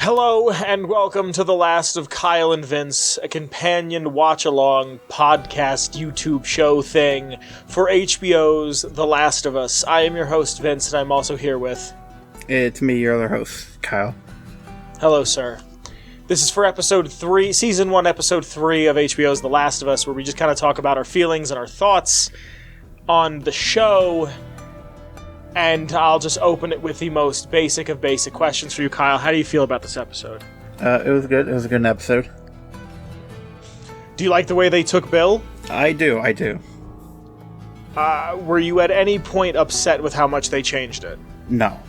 Hello and welcome to the last of Kyle and Vince, a companion watch-along podcast YouTube show thing for HBO's The Last of Us. I am your host, Vince, and I'm also here with... It's me, your other host, Kyle. Hello, sir. This is for Season 1, Episode 3 of HBO's The Last of Us, where we just kind of talk about our feelings and our thoughts on the show. And I'll just open it with the most basic of basic questions for you, Kyle. How do you feel about this episode? It was good. It was a good episode. Do you like the way they took Bill? I do. Were you at any point upset with how much they changed it? No.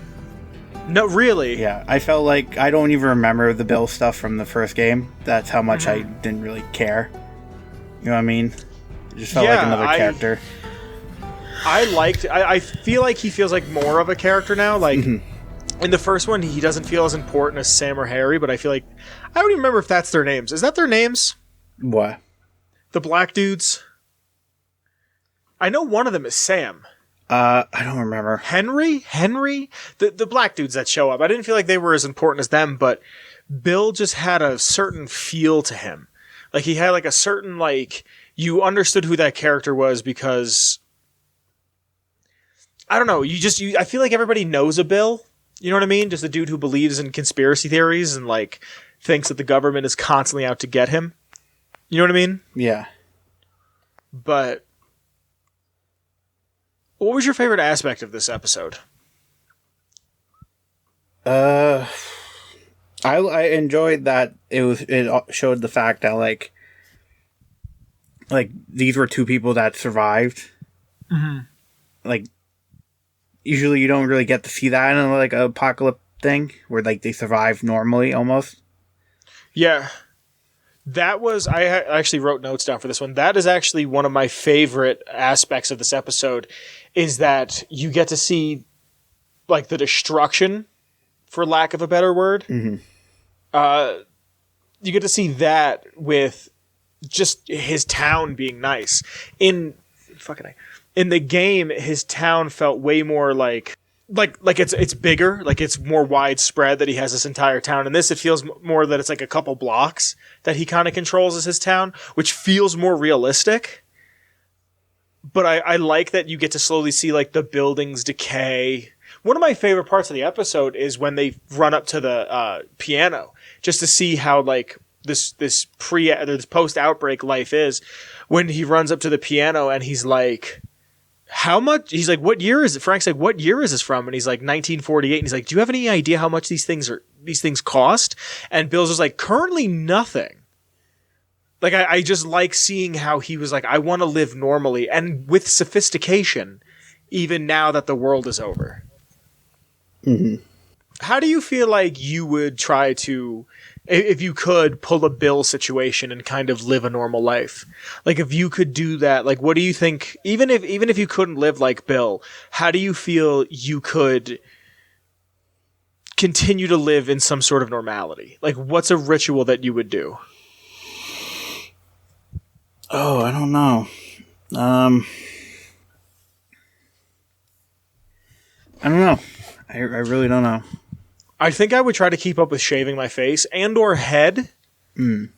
No, really? Yeah, I felt like I don't even remember the Bill stuff from the first game. That's how much I didn't really care. You know what I mean? It just felt like another character. I feel like he feels like more of a character now. Like, in the first one, he doesn't feel as important as Sam or Harry, but I feel like... I don't even remember if that's their names. Is that their names? What? The black dudes? I know one of them is Sam. I don't remember. Henry? The black dudes that show up. I didn't feel like they were as important as them, but Bill just had a certain feel to him. Like, he had like a certain, like... You understood who that character was because... I don't know. I feel like everybody knows a Bill. You know what I mean? Just a dude who believes in conspiracy theories and like thinks that the government is constantly out to get him. You know what I mean? Yeah. But what was your favorite aspect of this episode? I enjoyed that it showed the fact that like these were two people that survived. Mm-hmm. Like, usually you don't really get to see that in like an apocalypse thing where like they survive normally almost. Yeah. That was, I actually wrote notes down for this one. That is actually one of my favorite aspects of this episode, is that you get to see like the destruction, for lack of a better word. Mm-hmm. You get to see that with just his town being nice. In the game, his town felt way more like it's bigger, like it's more widespread, that he has this entire town. In this, it feels more that it's like a couple blocks that he kind of controls as his town, which feels more realistic. But I like that you get to slowly see like the buildings decay. One of my favorite parts of the episode is when they run up to the piano, just to see how like this post-outbreak life is. When he runs up to the piano and he's like... How much? He's like, what year is it? Frank's like, what year is this from? And he's like, 1948. And he's like, do you have any idea how much these things cost? And Bill's just like, currently nothing. Like, I just like seeing how he was like, I want to live normally and with sophistication, even now that the world is over. Mm-hmm. How do you feel like you would try to, if you could, pull a Bill situation and kind of live a normal life? Like, if you could do that, like, what do you think, even if you couldn't live like Bill, how do you feel you could continue to live in some sort of normality? Like, what's a ritual that you would do? Oh, I don't know. I don't know. I really don't know. I think I would try to keep up with shaving my face and or head. Mm.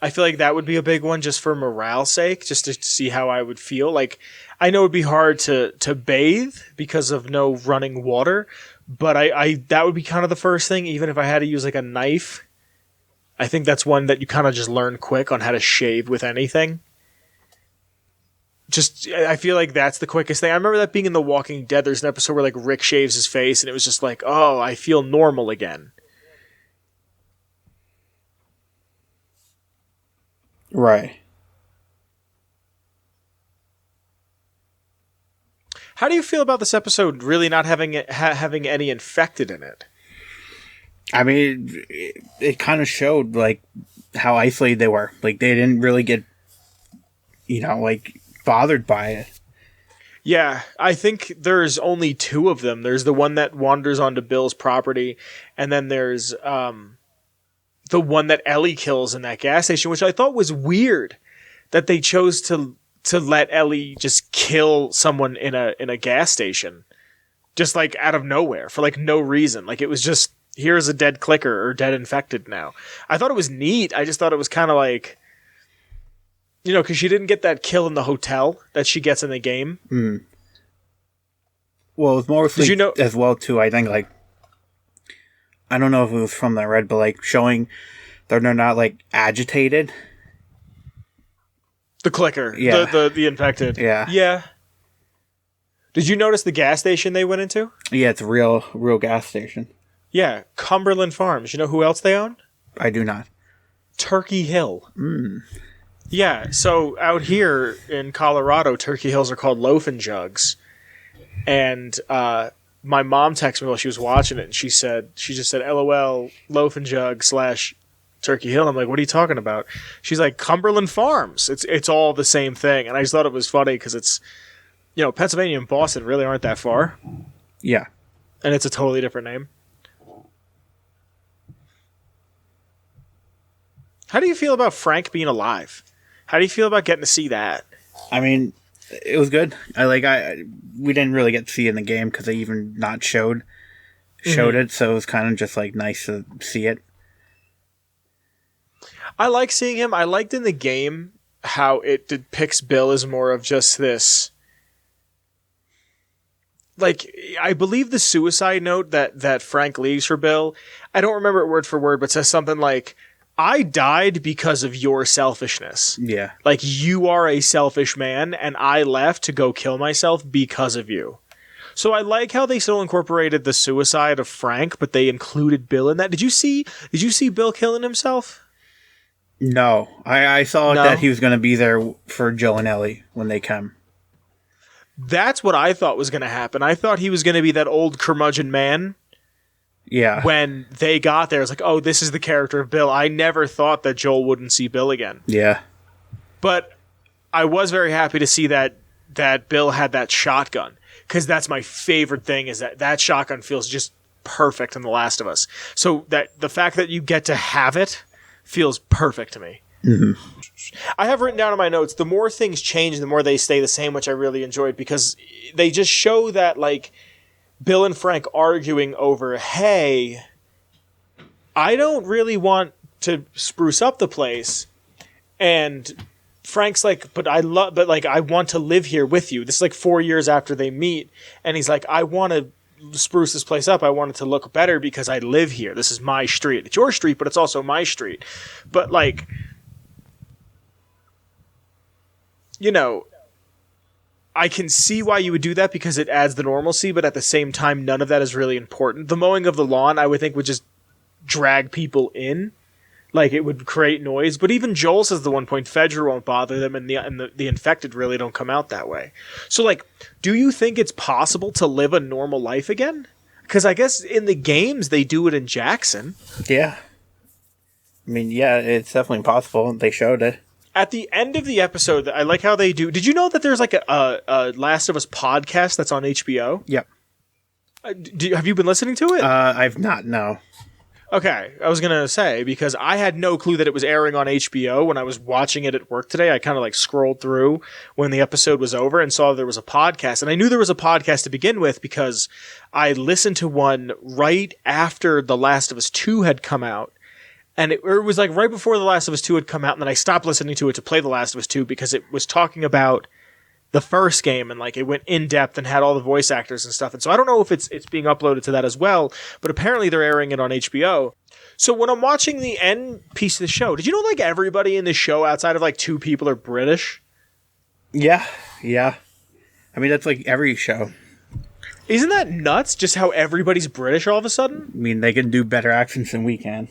I feel like that would be a big one just for morale's sake, just to see how I would feel. Like, I know it'd be hard to bathe because of no running water, but I that would be kind of the first thing, even if I had to use like a knife. I think that's one that you kind of just learn quick on how to shave with anything. Just, I feel like that's the quickest thing. I remember that being in The Walking Dead. There's an episode where like Rick shaves his face and it was just like, oh, I feel normal again. Right. How do you feel about this episode really not having any infected in it? I mean, it kind of showed like how isolated they were. Like, they didn't really get, like, bothered by it. Yeah, I think there's only two of them. There's the one that wanders onto Bill's property, and then there's the one that Ellie kills in that gas station, which I thought was weird that they chose to let Ellie just kill someone in a gas station, just like out of nowhere for like no reason. Like, it was just here's a dead clicker or dead infected now. I thought it was neat. I just thought it was kind of like, because she didn't get that kill in the hotel that she gets in the game. Mm. Well, it was mostly as well, too, I think, like, I don't know if it was from the red, but, like, showing that they're not, like, agitated. The clicker. Yeah. The infected. Yeah. Yeah. Did you notice the gas station they went into? Yeah, it's a real gas station. Yeah, Cumberland Farms. You know who else they own? I do not. Turkey Hill. Mm. Yeah, so out here in Colorado, Turkey Hills are called loafing jugs. And my mom texted me while she was watching it, and she just said, LOL, loafing jug / Turkey Hill. I'm like, what are you talking about? She's like, Cumberland Farms. It's all the same thing. And I just thought it was funny because it's, Pennsylvania and Boston really aren't that far. Yeah. And it's a totally different name. How do you feel about Frank being alive? How do you feel about getting to see that? I mean, it was good. We didn't really get to see it in the game because they even not showed it, so it was kind of just like nice to see it. I like seeing him. I liked in the game how it depicts Bill as more of just this. Like, I believe the suicide note that Frank leaves for Bill, I don't remember it word for word, but says something like, I died because of your selfishness. Yeah. Like, you are a selfish man, and I left to go kill myself because of you. So I like how they still incorporated the suicide of Frank, but they included Bill in that. Did you see Bill killing himself? No. I saw that he was going to be there for Joe and Ellie when they come. That's what I thought was going to happen. I thought he was going to be that old curmudgeon man. Yeah. When they got there, it's like, oh, this is the character of Bill. I never thought that Joel wouldn't see Bill again. Yeah. But I was very happy to see that Bill had that shotgun. Because that's my favorite thing, is that shotgun feels just perfect in The Last of Us. So that the fact that you get to have it feels perfect to me. Mm-hmm. I have written down in my notes, the more things change, the more they stay the same, which I really enjoyed, because they just show that, like, Bill and Frank arguing over, hey, I don't really want to spruce up the place. And Frank's like, but I want to live here with you. This is like 4 years after they meet. And he's like, I want to spruce this place up. I want it to look better because I live here. This is my street. It's your street, but it's also my street. But like, I can see why you would do that because it adds the normalcy, but at the same time, none of that is really important. The mowing of the lawn, I would think, would just drag people in. Like, it would create noise. But even Joel says at one point, Fedra won't bother them, and the infected really don't come out that way. So, like, do you think it's possible to live a normal life again? Because I guess in the games, they do it in Jackson. Yeah. I mean, yeah, it's definitely possible. They showed it. At the end of the episode, I like how they do... Did you know that there's like a Last of Us podcast that's on HBO? Yep. Have you been listening to it? I've not, no. Okay, I was going to say, because I had no clue that it was airing on HBO when I was watching it at work today. I kind of like scrolled through when the episode was over and saw there was a podcast. And I knew there was a podcast to begin with because I listened to one right after The Last of Us 2 had come out. And it was like right before The Last of Us 2 had come out, and then I stopped listening to it to play The Last of Us 2 because it was talking about the first game, and like it went in depth and had all the voice actors and stuff. And so I don't know if it's being uploaded to that as well, but apparently they're airing it on HBO. So when I'm watching the end piece of the show, did you know like everybody in the show outside of like 2 people are British? Yeah. I mean, that's like every show. Isn't that nuts? Just how everybody's British all of a sudden? I mean, they can do better accents than we can.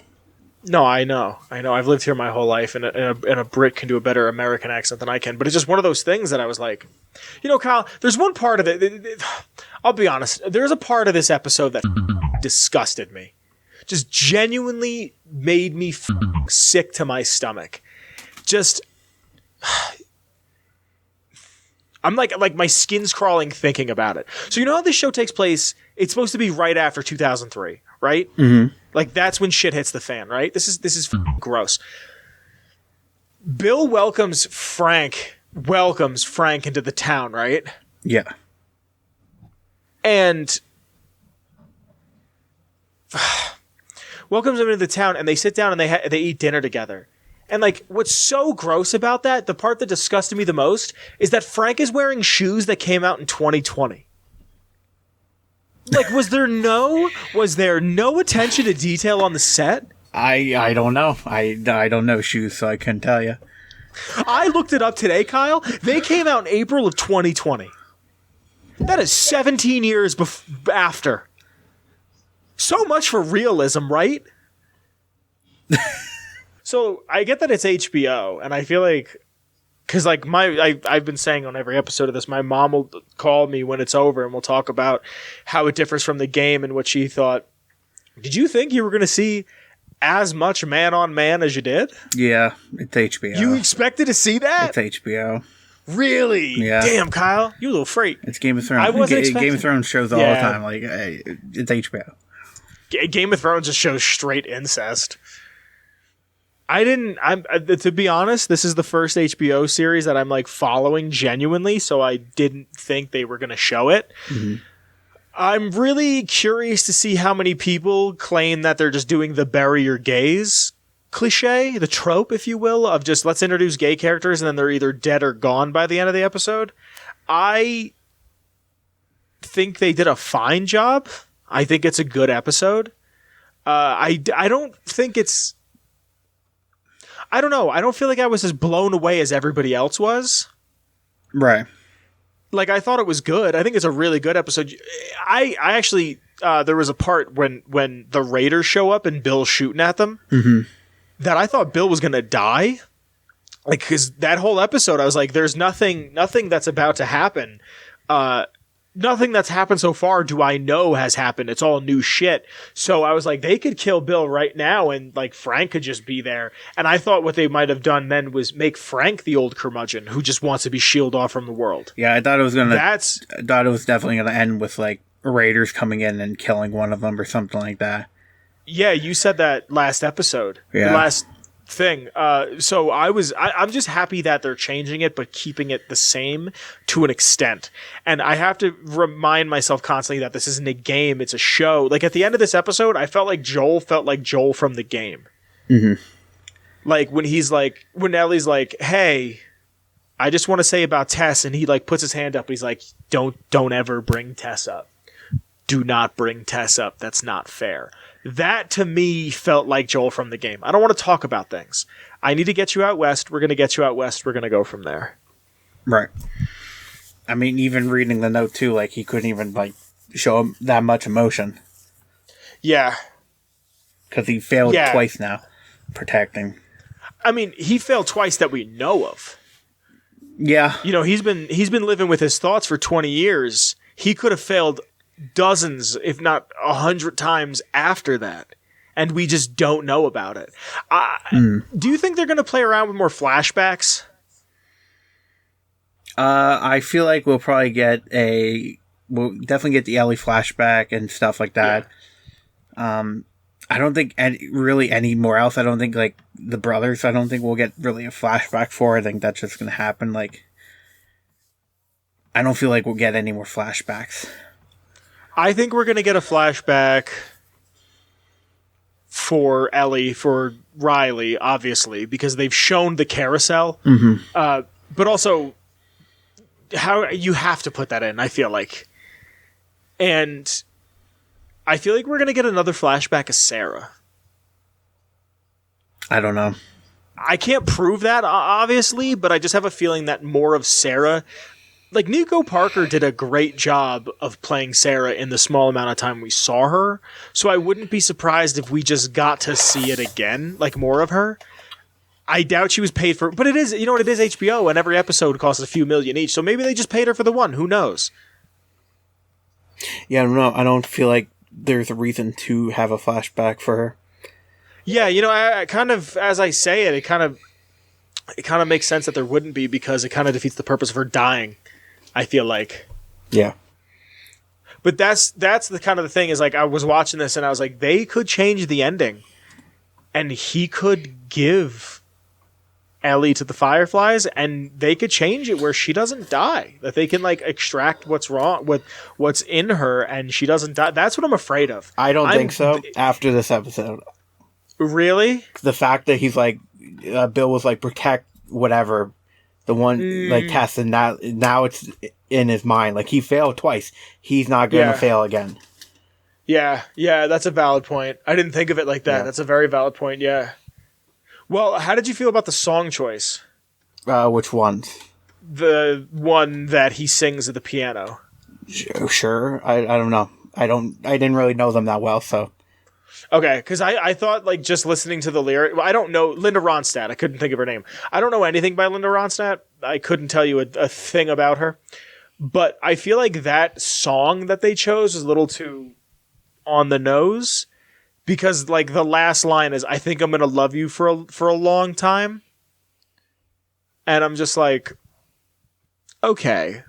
No, I know. I've lived here my whole life, and a Brit can do a better American accent than I can. But it's just one of those things that I was like, Kyle, there's one part of it. I'll be honest. There's a part of this episode that disgusted me. Just genuinely made me sick to my stomach. Just, I'm like my skin's crawling thinking about it. So you know how this show takes place? It's supposed to be right after 2003, right? Mm-hmm. Like, that's when shit hits the fan, right? This is gross. Bill welcomes Frank into the town, right? Yeah. And welcomes him into the town, and they sit down and they eat dinner together. And like, what's so gross about that, the part that disgusted me the most, is that Frank is wearing shoes that came out in 2020. Like, was there no attention to detail on the set? I don't know. I don't know shoes, so I couldn't tell you. I looked it up today, Kyle. They came out in April of 2020. That is 17 years after. So much for realism, right? So I get that it's HBO, and I feel like, because like I've been saying on every episode of this, my mom will call me when it's over, and we'll talk about how it differs from the game and what she thought. Did you think you were going to see as much man on man as you did? Yeah, it's HBO. You expected to see that? It's HBO. Really? Yeah. Damn, Kyle, you a little freak. It's Game of Thrones. I wasn't expecting. Game of Thrones shows all the time. Like, it's HBO. Game of Thrones just shows straight incest. To be honest, this is the first HBO series that I'm like following genuinely, so I didn't think they were going to show it. Mm-hmm. I'm really curious to see how many people claim that they're just doing the bury your gays cliche, the trope, if you will, of just let's introduce gay characters and then they're either dead or gone by the end of the episode. I think they did a fine job. I think it's a good episode. I don't think it's... I don't know. I don't feel like I was as blown away as everybody else was. Right. Like, I thought it was good. I think it's a really good episode. I actually, there was a part when the Raiders show up and Bill's shooting at them that I thought Bill was going to die. Like, because that whole episode, I was like, there's nothing that's about to happen. Nothing that's happened so far do I know has happened. It's all new shit. So I was like, they could kill Bill right now and like Frank could just be there. And I thought what they might have done then was make Frank the old curmudgeon who just wants to be shielded off from the world. Yeah, I thought it was definitely gonna end with like Raiders coming in and killing one of them or something like that. Yeah, you said that last episode. Yeah. Last thing. So I'm just happy that they're changing it but keeping it the same to an extent. And I have to remind myself constantly that this isn't a game, it's a show. Like at the end of this episode, I felt like Joel from the game. Mm-hmm. Like when Ellie's like, hey, I just want to say about Tess, and he like puts his hand up, he's like, don't ever bring Tess up. Do not bring Tess up. That's not fair. That, to me, felt like Joel from the game. I don't want to talk about things. I need to get you out west. We're going to get you out west. We're going to go from there. Right. I mean, even reading the note, too, like, he couldn't even, like, show him that much emotion. Yeah. Because he failed twice now, protecting. I mean, he failed twice that we know of. Yeah. You know, he's been living with his thoughts for 20 years. He could have failed dozens, if not 100 times after that, and we just don't know about it. Do you think they're going to play around with more flashbacks? I feel like we'll definitely get the Ellie flashback and stuff like that. Yeah. I don't think any more else. I don't think like the brothers. I don't think we'll get really a flashback for. I think that's just going to happen. Like, I don't feel like we'll get any more flashbacks. I think we're going to get a flashback for Ellie, for Riley, obviously, because they've shown the carousel. Mm-hmm. But also, how you have to put that in, I feel like. And I feel like we're going to get another flashback of Sarah. I don't know. I can't prove that, obviously, but I just have a feeling that more of Sarah... Like, Nico Parker did a great job of playing Sarah in the small amount of time we saw her, so I wouldn't be surprised if we just got to see it again, like more of her. I doubt she was paid for... But it is, you know what, it is HBO, and every episode costs a few million each, so maybe they just paid her for the one. Who knows? Yeah, I don't know. I don't feel like there's a reason to have a flashback for her. Yeah, you know, I kind of, as I say it kind of makes sense that there wouldn't be, because it kind of defeats the purpose of her dying, I feel like. Yeah. But that's the kind of the thing is, like, I was watching this and I was like, they could change the ending and he could give Ellie to the Fireflies and they could change it where she doesn't die, that they can like extract what's wrong with what's in her and she doesn't die. That's what I'm afraid of. I don't think so after this episode. Really? The fact that he's like, Bill was like, protect whatever, the one like test, and now it's in his mind. Like he failed twice. He's not going to fail again. Yeah, that's a valid point. I didn't think of it like that. Yeah. That's a very valid point, yeah. Well, how did you feel about the song choice? Which ones? The one that he sings at the piano. Sure. I don't know. I didn't really know them that well, so. Okay, because I thought, like, just listening to the lyric... Well, I don't know... Linda Ronstadt. I couldn't think of her name. I don't know anything by Linda Ronstadt. I couldn't tell you a thing about her. But I feel like that song that they chose was a little too on the nose. Because, like, the last line is, I think I'm going to love you for a long time. And I'm just like, okay.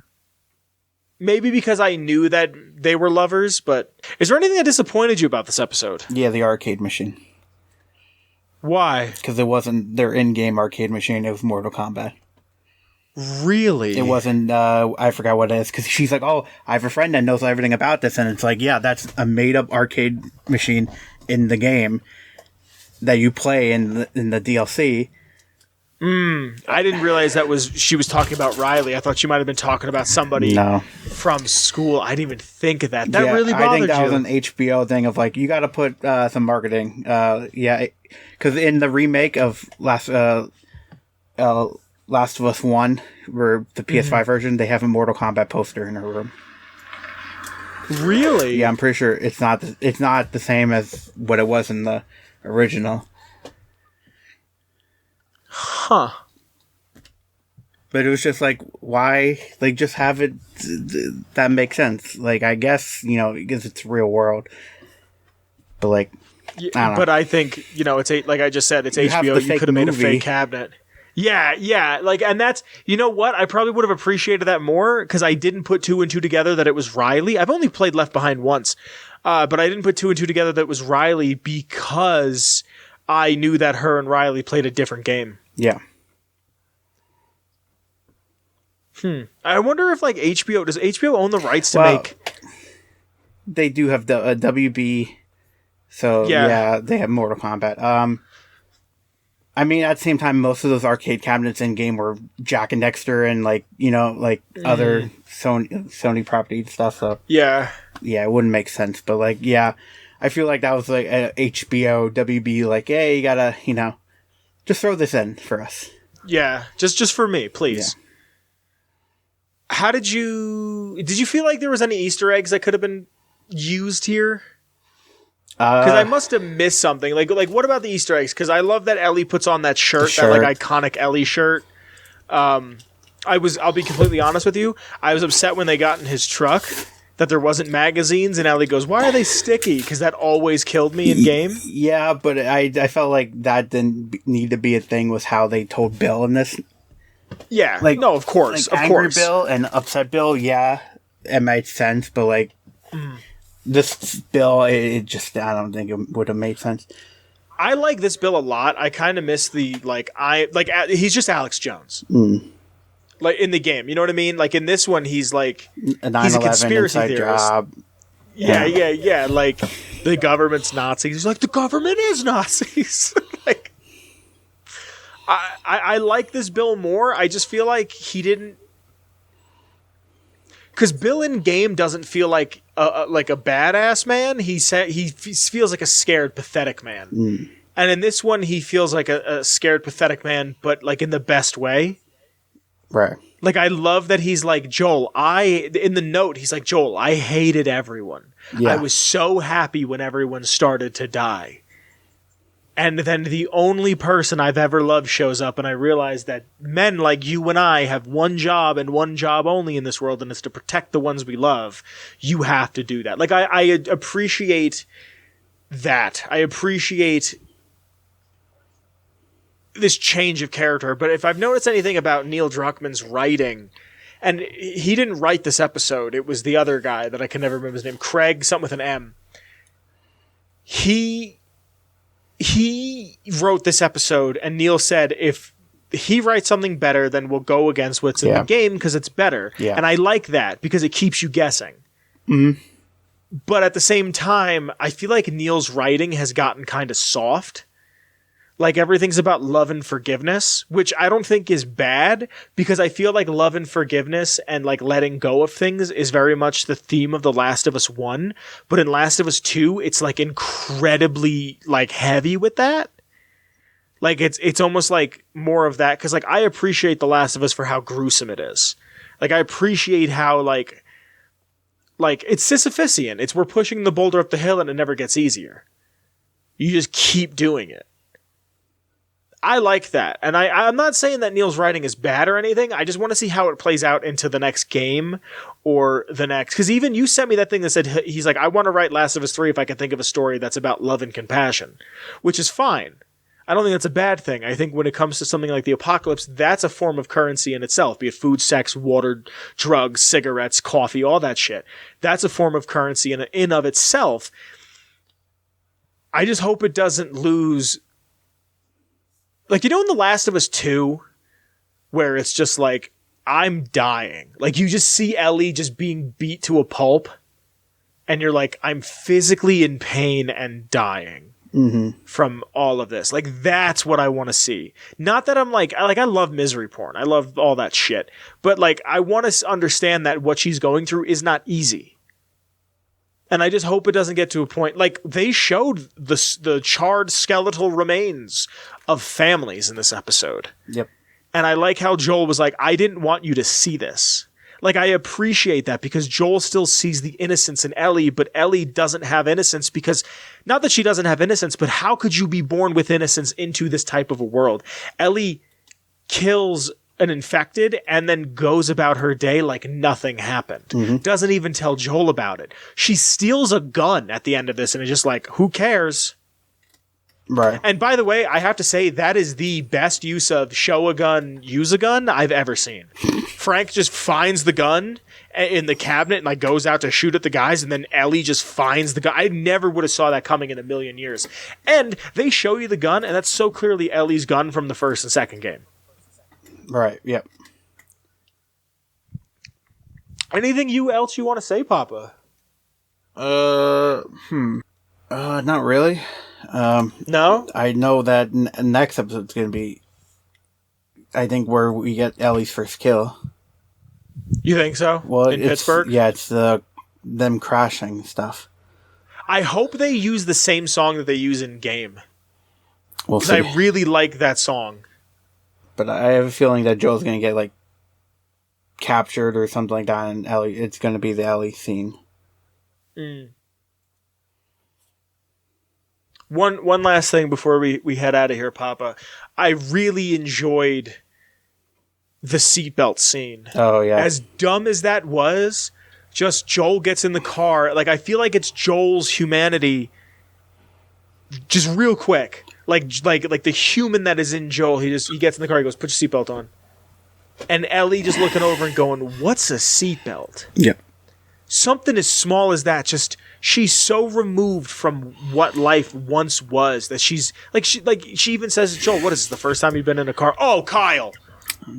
Maybe because I knew that they were lovers, but... Is there anything that disappointed you about this episode? Yeah, the arcade machine. Why? Because it wasn't their in-game arcade machine, it was Mortal Kombat. Really? It wasn't, I forgot what it is, because she's like, oh, I have a friend that knows everything about this, and it's like, yeah, that's a made-up arcade machine in the game that you play in the DLC. I didn't realize she was talking about Riley. I thought she might have been talking about somebody from school. I didn't even think of that. That really bothered you. I think that was an HBO thing of like, you got to put some marketing. Because in the remake of Last of Us 1, where the PS5 version, they have a Mortal Kombat poster in her room. Really? Yeah, I'm pretty sure it's not the same as what it was in the original. Huh. But it was just like, why? Like, just have it... that makes sense. Like, I guess, because it's real world. But, like, I don't know. But I think, it's like I just said, it's HBO. You could have made a fake cabinet. Yeah. Like, and that's... You know what? I probably would have appreciated that more, because I didn't put two and two together that it was Riley. I've only played Left Behind once. But I didn't put two and two together that it was Riley because I knew that her and Riley played a different game. Yeah. I wonder if, like, does HBO own the rights to make... They do have the WB, so yeah, they have Mortal Kombat. I mean, at the same time, most of those arcade cabinets in game were Jack and Dexter and, like, other Sony property stuff, so... Yeah, it wouldn't make sense, but, like, yeah, I feel like that was, like, a HBO, WB, like, hey, you gotta, just throw this in for us. Yeah, just for me, please. Yeah. How did you feel like there was any Easter eggs that could have been used here? Because I must have missed something. Like what about the Easter eggs? Because I love that Ellie puts on that shirt, that like iconic Ellie shirt. I'll be completely honest with you. I was upset when they got in his truck that there wasn't magazines, and Ellie goes, "Why are they sticky?" Because that always killed me in game. Yeah, but I felt like that didn't need to be a thing with how they told Bill in this. Yeah, like, no, of course, like of angry course. Bill and upset Bill, yeah, it made sense, but like this Bill, it just, I don't think it would have made sense. I like this Bill a lot. I kind of miss the he's just Alex Jones. Like in the game, you know what I mean? Like in this one, he's like he's a conspiracy theorist. Job. Yeah. Like the government's Nazis. He's like, the government is Nazis. Like, I like this Bill more. I just feel like he didn't, because Bill in game doesn't feel like a badass man. He feels like a scared, pathetic man. And in this one, he feels like a scared, pathetic man, but like in the best way. Right. Like, I love that he's like, Joel, in the note, he's like, Joel, I hated everyone. Yeah. I was so happy when everyone started to die. And then the only person I've ever loved shows up, and I realize that men like you and I have one job and one job only in this world, and it's to protect the ones we love. You have to do that. Like, I appreciate that. I appreciate this change of character. But if I've noticed anything about Neil Druckmann's writing, and he didn't write this episode, it was the other guy that I can never remember his name, Craig, something with an M. He wrote this episode, and Neil said, if he writes something better, then we'll go against what's in the game because it's better. Yeah. And I like that because it keeps you guessing. But at the same time, I feel like Neil's writing has gotten kind of soft. like everything's about love and forgiveness, which I don't think is bad, because I feel like love and forgiveness and like letting go of things is very much the theme of The Last of Us 1. But in Last of Us 2, it's like incredibly like heavy with that. Like it's almost like more of that, because like I appreciate The Last of Us for how gruesome it is. Like I appreciate how like it's Sisyphusian. It's we're pushing the boulder up the hill and it never gets easier. You just keep doing it. I like that. And I'm not saying that Neil's writing is bad or anything. I just want to see how it plays out into the next game or the next. Because even you sent me that thing that said, he's like, I want to write Last of Us 3 if I can think of a story that's about love and compassion, which is fine. I don't think that's a bad thing. I think when it comes to something like the apocalypse, that's a form of currency in itself, be it food, sex, water, drugs, cigarettes, coffee, all that shit. That's a form of currency in of itself. I just hope it doesn't lose... Like, you know in The Last of Us 2, where it's just like, I'm dying. Like, you just see Ellie just being beat to a pulp, and you're like, I'm physically in pain and dying from all of this. Like, that's what I want to see. Not that I'm like, I love misery porn. I love all that shit. But, like, I want to understand that what she's going through is not easy. And I just hope it doesn't get to a point like they showed the charred skeletal remains of families in this episode. Yep. And I like how Joel was like, I didn't want you to see this. Like, I appreciate that because Joel still sees the innocence in Ellie, but Ellie doesn't have innocence because, not that she doesn't have innocence, but how could you be born with innocence into this type of a world? Ellie kills an infected and then goes about her day like nothing happened. Doesn't even tell Joel about it. She steals a gun at the end of this and is just like, who cares? Right. And by the way, I have to say that is the best use of show a gun, use a gun I've ever seen. Frank just finds the gun in the cabinet and like goes out to shoot at the guys, and then Ellie just finds the gun. I never would have saw that coming in a million years. And they show you the gun, and that's so clearly Ellie's gun from the first and second game. Right, yep. Anything else you want to say, Papa? Not really. No? I know that next episode's going to be, I think, where we get Ellie's first kill. You think so? Well, in Pittsburgh? Yeah, it's them crashing stuff. I hope they use the same song that they use in game. We'll see. Because I really like that song. But I have a feeling that Joel's going to get, like, captured or something like that, and Ellie, it's going to be the Ellie scene. One last thing before we head out of here, Papa. I really enjoyed the seatbelt scene. Oh, yeah. As dumb as that was, just Joel gets in the car. Like, I feel like it's Joel's humanity just real quick. Like the human that is in Joel, he gets in the car, he goes, put your seatbelt on. And Ellie just looking over and going, what's a seatbelt? Yep. Something as small as that, just she's so removed from what life once was that she even says to Joel, what is this, the first time you've been in a car? Oh, Kyle.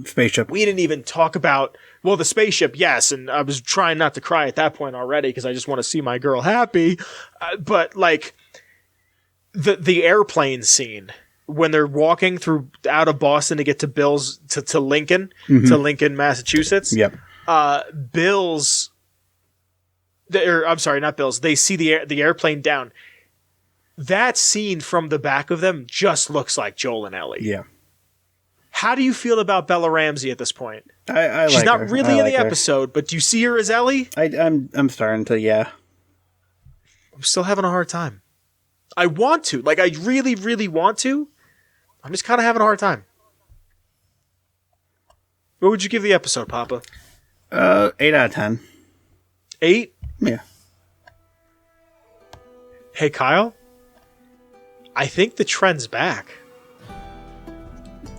Spaceship. We didn't even talk about, well, the spaceship, yes, and I was trying not to cry at that point already because I just want to see my girl happy. But like the airplane scene when they're walking through out of Boston to get to Bill's to Lincoln, to Lincoln, Massachusetts. Yep. Bill's. I'm sorry, not Bill's. They see the airplane down. That scene from the back of them just looks like Joel and Ellie. Yeah. How do you feel about Bella Ramsey at this point? I She's like not her. really in the episode, but do you see her as Ellie? I'm starting to, yeah. I'm still having a hard time. I want to. Like, I really, really want to. I'm just kind of having a hard time. What would you give the episode, Papa? 8 out of 10. 8? Yeah. Hey, Kyle. I think the trend's back.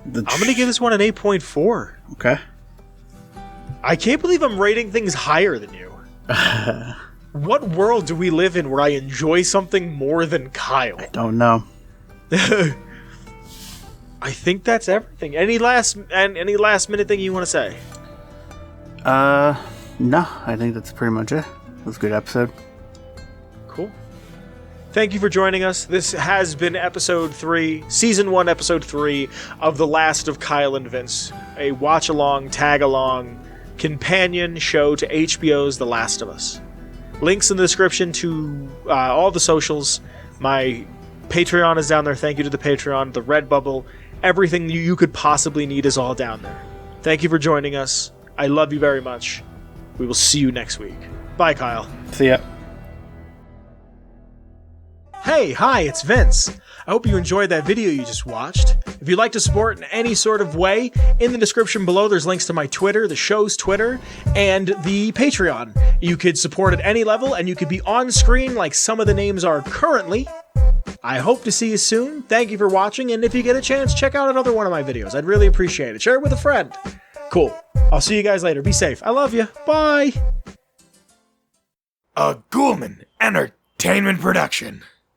I'm going to give this one an 8.4. Okay. I can't believe I'm rating things higher than you. What world do we live in where I enjoy something more than Kyle? I don't know. I think that's everything. Any last minute thing you want to say? No. I think that's pretty much it. It was a good episode. Cool. Thank you for joining us. This has been episode 3, season 1, episode 3 of The Last of Kyle and Vince, a watch-along, tag-along, companion show to HBO's The Last of Us. Links in the description to all the socials. My Patreon is down there. Thank you to the Patreon, the Redbubble. Everything you could possibly need is all down there. Thank you for joining us. I love you very much. We will see you next week. Bye, Kyle. See ya. Hey, hi, it's Vince. I hope you enjoyed that video you just watched. If you'd like to support in any sort of way, in the description below there's links to my Twitter, the show's Twitter, and the Patreon. You could support at any level, and you could be on screen like some of the names are currently. I hope to see you soon. Thank you for watching, and if you get a chance, check out another one of my videos. I'd really appreciate it. Share it with a friend. Cool. I'll see you guys later. Be safe. I love you. Bye. A Ghoulman Entertainment production.